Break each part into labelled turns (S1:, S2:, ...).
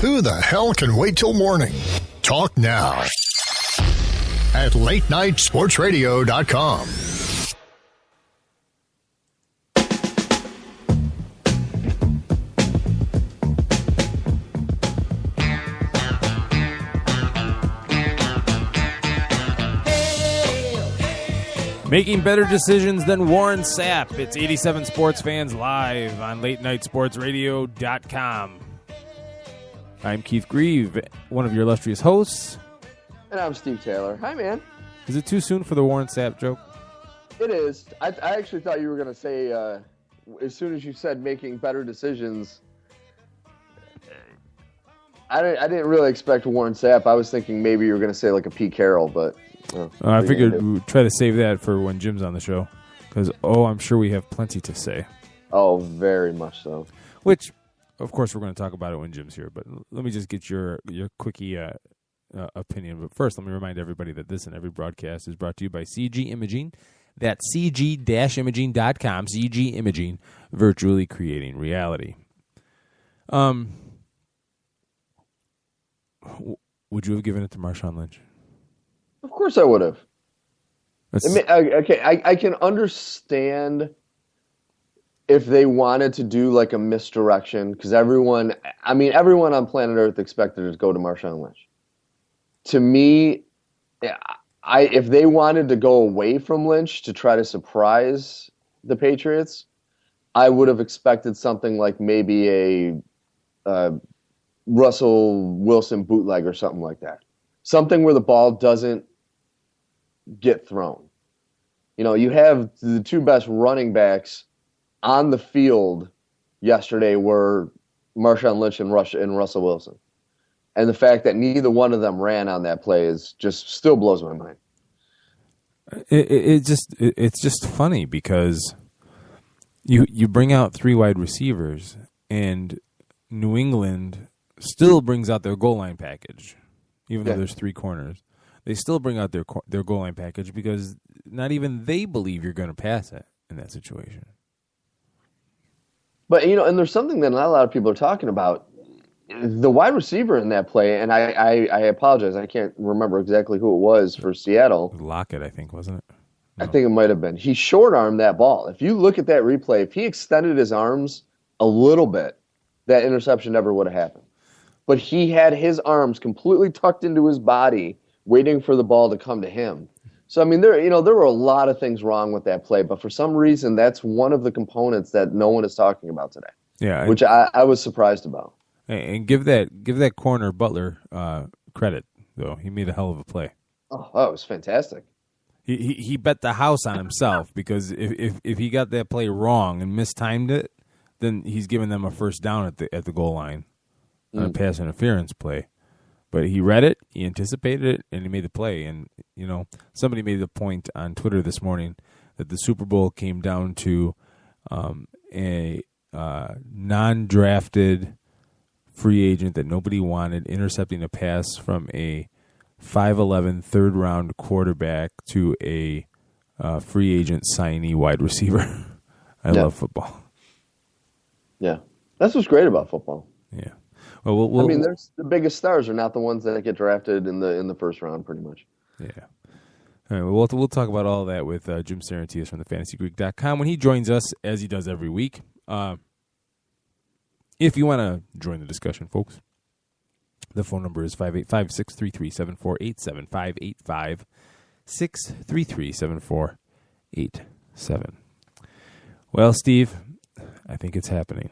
S1: Who the hell can wait till morning? Talk now at latenightsportsradio.com.
S2: Making better decisions than Warren Sapp. It's 87 Sports Fans live on latenightsportsradio.com. I'm Keith Grieve, one of your illustrious hosts.
S3: And I'm Steve Taylor. Hi, man.
S2: Is it too soon for the Warren Sapp joke?
S3: It is. I actually thought you were going to say, as soon as you said making better decisions, I didn't really expect Warren Sapp. I was thinking maybe you were going to say like a Pete Carroll, but...
S2: I figured we'd try to save that for when Jim's on the show, because, I'm sure we have plenty to say.
S3: Oh, very much so.
S2: Which, of course, we're going to talk about it when Jim's here, but let me just get your quickie opinion. But first, let me remind everybody that this and every broadcast is brought to you by CG Imaging. That's cg-imaging.com, CG Imaging, virtually creating reality. Would you have given it to Marshawn Lynch?
S3: Of course I would have. I can understand if they wanted to do like a misdirection, because everyone on planet Earth expected it to go to Marshawn Lynch. To me, if they wanted to go away from Lynch to try to surprise the Patriots, I would have expected something like maybe a Russell Wilson bootleg or something like that. Something where the ball doesn't get thrown. You know, you have the two best running backs on the field yesterday were Marshawn Lynch and Russell Wilson. And the fact that neither one of them ran on that play is just still blows my mind.
S2: It's just funny because you bring out three wide receivers and New England still brings out their goal line package, even though there's three corners. They still bring out their goal line package because not even they believe you're going to pass it in that situation.
S3: But, and there's something that not a lot of people are talking about. The wide receiver in that play, and I apologize, I can't remember exactly who it was for Seattle.
S2: Lockett, I think, wasn't it? No.
S3: I think it might have been. He short-armed that ball. If you look at that replay, if he extended his arms a little bit, that interception never would have happened. But he had his arms completely tucked into his body, waiting for the ball to come to him. So, I mean, there were a lot of things wrong with that play, but for some reason, that's one of the components that no one is talking about today. Yeah, which I was surprised about.
S2: And give that corner Butler credit, though. He made a hell of a play.
S3: Oh, it was fantastic.
S2: He bet the house on himself because if he got that play wrong and mistimed it, then he's giving them a first down at the goal line on a pass interference play. But he read it, he anticipated it, and he made the play. And, somebody made the point on Twitter this morning that the Super Bowl came down to a non-drafted free agent that nobody wanted intercepting a pass from a 5'11", third-round quarterback to a free agent signee wide receiver. I love football.
S3: Yeah. That's what's great about football.
S2: Yeah. Well,
S3: there's the biggest stars are not the ones that get drafted in the first round, pretty much.
S2: Yeah. All right, we'll talk about all that with Jim Saranteas from thefantasygreek.com when he joins us, as he does every week. If you want to join the discussion, folks, the phone number is 585-633-7487, 585-633-7487. Well, Steve, I think it's happening.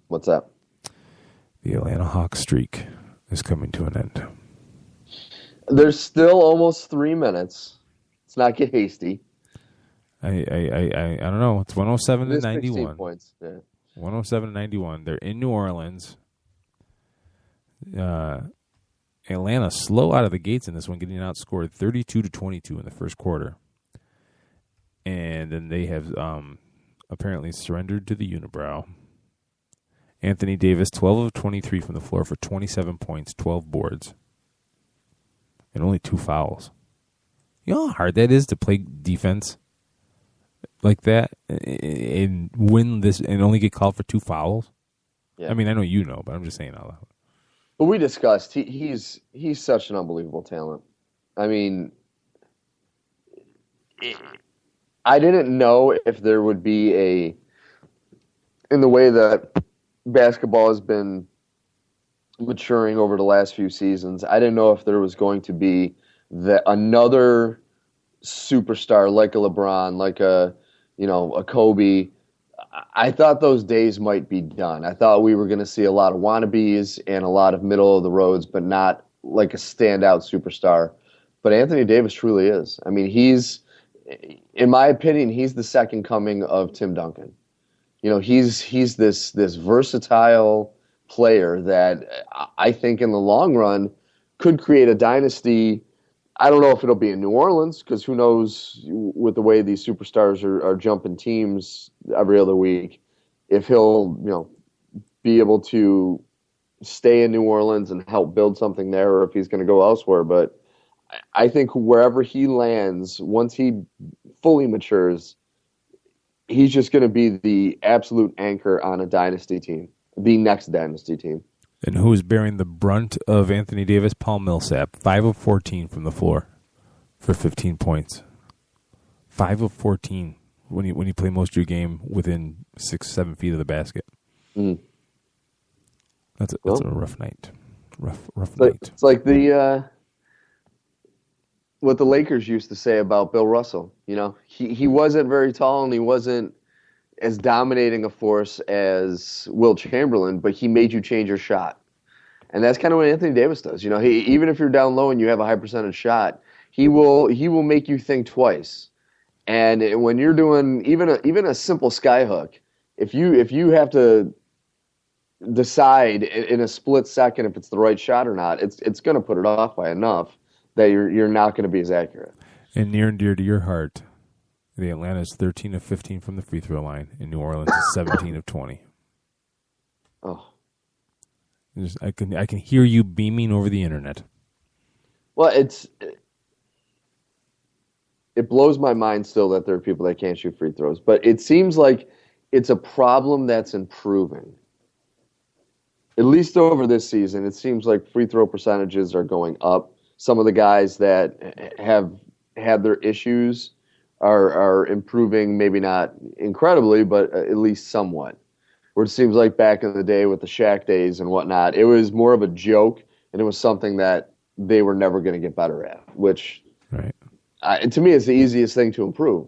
S3: What's that?
S2: The Atlanta Hawks streak is coming to an end.
S3: There's still almost 3 minutes. Let's not get hasty.
S2: I don't know. It's 107 to 91.
S3: 16 points. Yeah.
S2: 107 to 91. They're in New Orleans. Atlanta slow out of the gates in this one, getting outscored 32-22 in the first quarter. And then they have apparently surrendered to the unibrow. Anthony Davis, 12 of 23 from the floor for 27 points, 12 boards, and only 2 fouls. You know how hard that is to play defense like that and win this and only get called for 2 fouls? Yeah. I mean, I know you know, but I'm just saying out loud.
S3: But we discussed he's such an unbelievable talent. I mean, I didn't know if there would be in the way that basketball has been maturing over the last few seasons, I didn't know if there was going to be another superstar like a LeBron, like a Kobe. I thought those days might be done. I thought we were going to see a lot of wannabes and a lot of middle of the roads, but not like a standout superstar. But Anthony Davis truly is. I mean, in my opinion, he's the second coming of Tim Duncan. He's this versatile player that I think in the long run could create a dynasty. I don't know if it'll be in New Orleans, because who knows with the way these superstars are jumping teams every other week, if he'll be able to stay in New Orleans and help build something there, or if he's going to go elsewhere. But I think wherever he lands, once he fully matures, he's just going to be the absolute anchor on a dynasty team, the next dynasty team.
S2: And who is bearing the brunt of Anthony Davis? Paul Millsap, 5 of 14 from the floor for 15 points. 5 of 14 when you play most of your game within 6-7 feet of the basket.
S3: Mm.
S2: That's a rough night. Rough night.
S3: It's like what the Lakers used to say about Bill Russell. He wasn't very tall and he wasn't as dominating a force as Will Chamberlain, but he made you change your shot. And that's kind of what Anthony Davis does. Even if you're down low and you have a high percentage shot, he will make you think twice. And when you're doing even a simple sky hook, if you have to decide in a split second if it's the right shot or not, it's going to put it off by enough that you're not going to be as accurate.
S2: And near and dear to your heart, the Atlanta is 13 of 15 from the free throw line, and New Orleans is 17 of 20.
S3: Oh,
S2: I can hear you beaming over the internet.
S3: Well, it blows my mind still that there are people that can't shoot free throws, but it seems like it's a problem that's improving. At least over this season, it seems like free throw percentages are going up. Some of the guys that have had their issues are improving, maybe not incredibly, but at least somewhat. Where it seems like back in the day with the Shaq days and whatnot, it was more of a joke, and it was something that they were never going to get better at, which
S2: right.
S3: To me is the easiest thing to improve.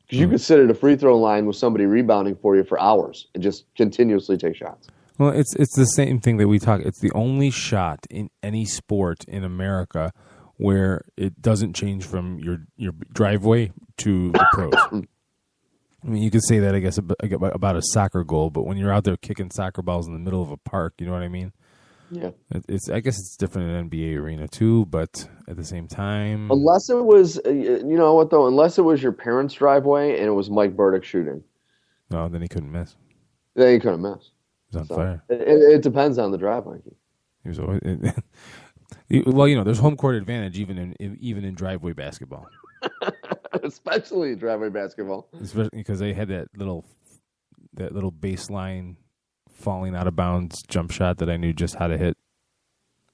S3: Because you could sit at a free throw line with somebody rebounding for you for hours and just continuously take shots.
S2: Well, it's the same thing that we talk. It's the only shot in any sport in America where it doesn't change from your driveway to the pros. I mean, you could say that, I guess, about a soccer goal, but when you're out there kicking soccer balls in the middle of a park, you know what I mean?
S3: Yeah.
S2: I guess it's different in an NBA arena too, but at the same time,
S3: unless it was, unless it was your parents' driveway and it was Mike Burdick shooting.
S2: No, then he couldn't miss.
S3: Then he couldn't miss.
S2: He was on fire.
S3: It depends on the driveway.
S2: He was always. Well, there's home court advantage even in driveway basketball.
S3: Especially driveway basketball.
S2: Especially because they had that little baseline falling out of bounds jump shot that I knew just how to hit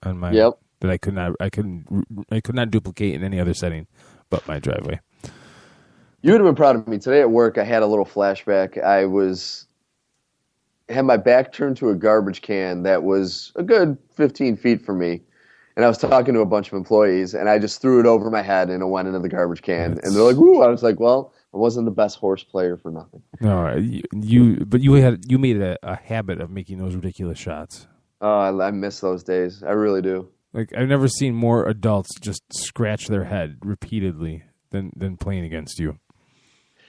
S2: on my.
S3: Yep.
S2: That I could not duplicate in any other setting but my driveway.
S3: You would have been proud of me. Today at work, I had a little flashback. I had my back turned to a garbage can that was a good 15 feet from me. And I was talking to a bunch of employees, and I just threw it over my head, and it went into the garbage can. And they're like, "Ooh!" I was like, "Well, I wasn't the best horse player for nothing."
S2: No, you made a habit of making those ridiculous shots.
S3: Oh, I miss those days. I really do.
S2: Like, I've never seen more adults just scratch their head repeatedly than playing against you.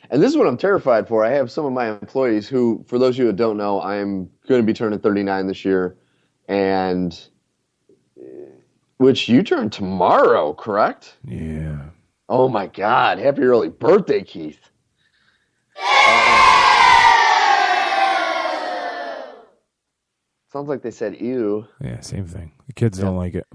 S3: And this is what I'm terrified for. I have some of my employees who, for those of you who don't know, I'm going to be turning 39 this year, and which you turn tomorrow, correct?
S2: Yeah.
S3: Oh my God! Happy early birthday, Keith. Sounds like they said ew.
S2: Yeah, same thing. The kids don't like it.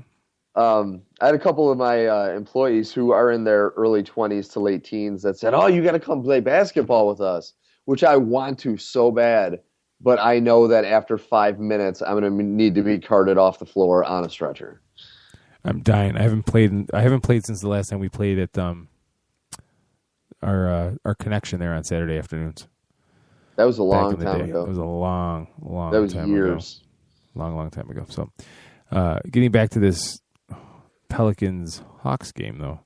S3: I had a couple of my employees who are in their early 20s to late teens that said, "Oh, you got to come play basketball with us," which I want to so bad. but I know that after 5 minutes, I'm going to need to be carted off the floor on a stretcher.
S2: I'm dying. I haven't played since the last time we played at our connection there on Saturday afternoons.
S3: That was a long time ago.
S2: It was a long
S3: that was
S2: time
S3: years.
S2: Ago. Long time ago. So, getting back to this Pelicans-Hawks game, though.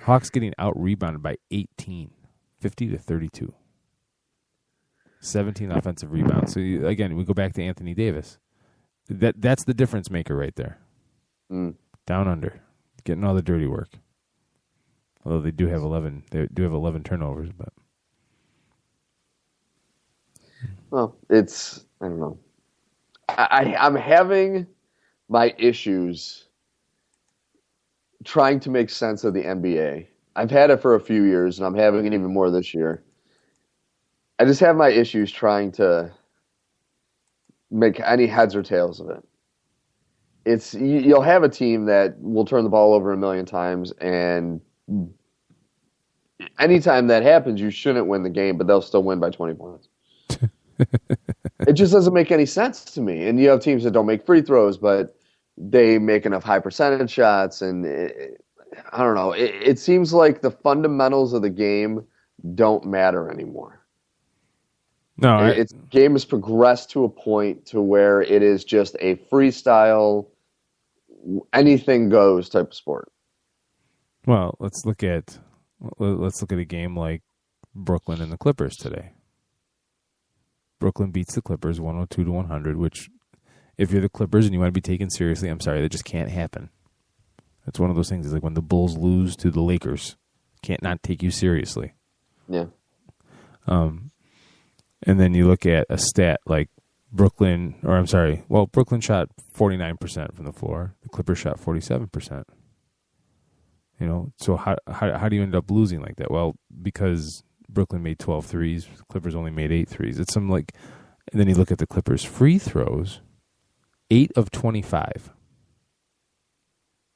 S2: Hawks getting out-rebounded by 18, 50-32. 17 offensive rebounds. So, again, we go back to Anthony Davis. That's the difference maker right there. Down under. Getting all the dirty work. Although they do have 11 turnovers, but...
S3: Well, I don't know. I'm having my issues trying to make sense of the NBA. I've had it for a few years, and I'm having it even more this year. I just have my issues trying to make any heads or tails of it. You'll have a team that will turn the ball over a million times, and anytime that happens, you shouldn't win the game, but they'll still win by 20 points. It just doesn't make any sense to me. And you have teams that don't make free throws, but they make enough high percentage shots. And I don't know. It seems like the fundamentals of the game don't matter anymore.
S2: No,
S3: game has progressed to a point to where it is just a freestyle, anything goes type of sport.
S2: Well, let's look at a game like Brooklyn and the Clippers today. Brooklyn beats the Clippers 102-100, which, if you're the Clippers and you want to be taken seriously, I'm sorry, that just can't happen. That's one of those things. It's like when the Bulls lose to the Lakers, can't not take you seriously.
S3: Yeah.
S2: And then you look at a stat like Brooklyn shot 49% from the floor. The Clippers shot 47%. So how do you end up losing like that? Well, because Brooklyn made 12 threes. Clippers only made 8 threes. It's and then you look at the Clippers' free throws, 8 of 25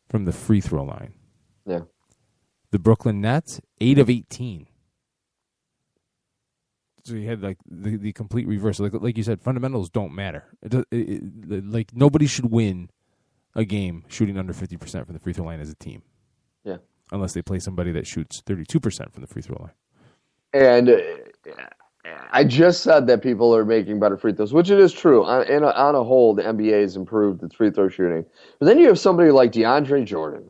S2: from the free throw line.
S3: Yeah.
S2: The Brooklyn Nets, 8 of 18. So you had the complete reverse. Like you said, fundamentals don't matter. Like nobody should win a game shooting under 50% from the free throw line as a team.
S3: Yeah.
S2: Unless they play somebody that shoots 32% from the free throw line.
S3: And I just said that people are making better free throws, which it is true. On a whole, the NBA has improved its free throw shooting. But then you have somebody like DeAndre Jordan,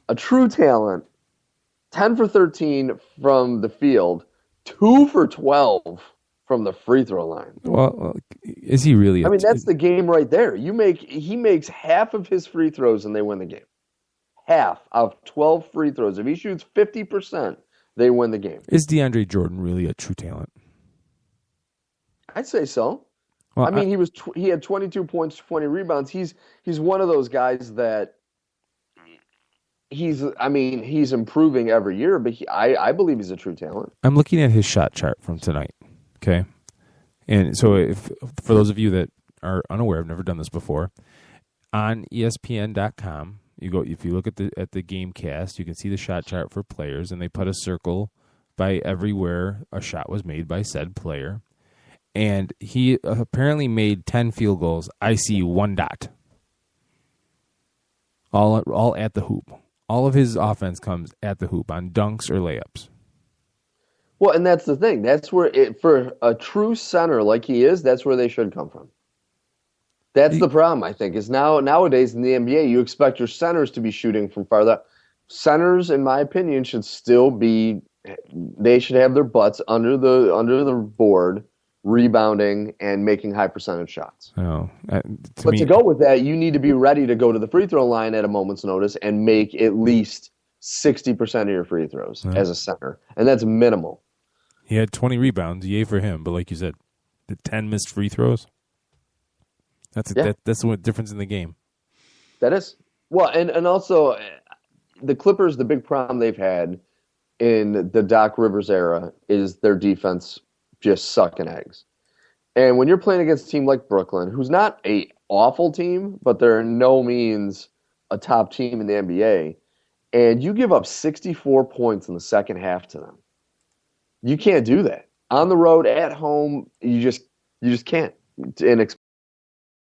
S3: a true talent, 10 for 13 from the field, 2 for 12 from the free throw line.
S2: Well, is he really?
S3: That's the game right there. He makes half of his free throws and they win the game. Half of 12 free throws. If he shoots 50%, they win the game.
S2: Is DeAndre Jordan really a true talent?
S3: I'd say so.
S2: Well,
S3: he had 22 points, 20 rebounds. He's one of those guys that he's improving every year, but I believe he's a true talent.
S2: I'm looking at his shot chart from tonight. Okay, and so for those of you that are unaware, I've never done this before, on ESPN.com. If you look at the game cast, you can see the shot chart for players, and they put a circle by everywhere a shot was made by said player. And he apparently made 10 field goals. I see 1 dot. All at the hoop. All of his offense comes at the hoop on dunks or layups.
S3: Well, and that's the thing. That's where for a true center like he is, that's where they should come from. That's the problem, I think, is nowadays in the NBA, you expect your centers to be shooting from farther. Centers, in my opinion, should still be. They should have their butts under the board, rebounding and making high percentage shots.
S2: Oh,
S3: to go with that, you need to be ready to go to the free throw line at a moment's notice and make at least 60% of your free throws as a center, and that's minimal.
S2: He had 20 rebounds, yay for him. But like you said, the 10 missed free throws. That's the difference in the game.
S3: That is. Well, and also the Clippers, the big problem they've had in the Doc Rivers era is their defense just sucking eggs. And when you're playing against a team like Brooklyn, who's not a awful team, but they're in no means a top team in the NBA, and you give up 64 points in the second half to them, you can't do that. On the road, at home, you just You just can't. And